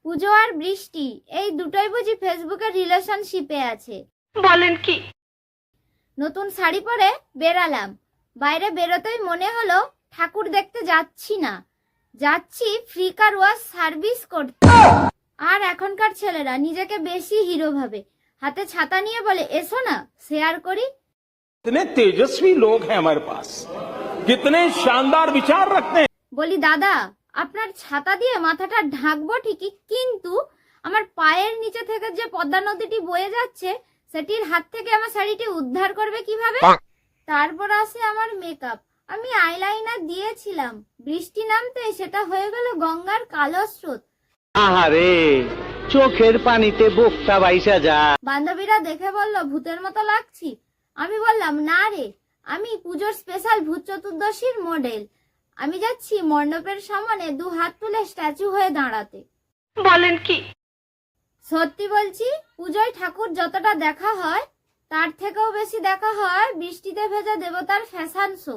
পুজো আর বৃষ্টি এই দুটোই বুঝি ফেসবুকের রিলেশনশিপে আছে। বলেন কি? নতুন শাড়ি পরে বেরালাম, বাইরে বেরোতেই মনে হলো ঠাকুর দেখতে যাচ্ছি না, যাচ্ছি ফ্রি কার ওয়াশ সার্ভিস করতে। আর এখনকার ছেলেরা নিজেকে বেশি হিরো ভাবে, হাতে ছাতা নিয়ে বলে এসো না শেয়ার করি। कितने तेजस्वी लोग हैं हमारे पास, कितने शानदार विचार रखते हैं। বলি দাদা, আপনার ছাতা দিয়ে মাথাটা ঢাকবো ঠিকই, কিন্তু আমার পায়ের নিচে থেকে যে পদ্মা নদীটি বয়ে যাচ্ছে সেটির হাত থেকে আমার শাড়িটি উদ্ধার করবে কিভাবে? তারপর আসে আমার মেকআপ। আমি আইলাইনার দিয়েছিলাম, বৃষ্টি নামতেই সেটা হয়ে গেল গঙ্গার কালো স্রোত। আহারে, চোখের পানিতে বোকটা বাইসা যা। বান্ধবীরা দেখে বলল ভূতের মতো লাগছি। আমি বললাম না রে, আমি পুজোর স্পেশাল ভূত চতুর্দশীর মডেল। আমি যাচ্ছি মণ্ডপের সামনে 2 হাত তুলে স্ট্যাচু হয়ে দাঁড়াতে। বলেন কি? সত্যি বলছি, পুজোয় ঠাকুর যতটা দেখা হয় তার থেকেও বেশি দেখা হয় বৃষ্টিতে ভেজা দেবতার ফ্যাশন শো।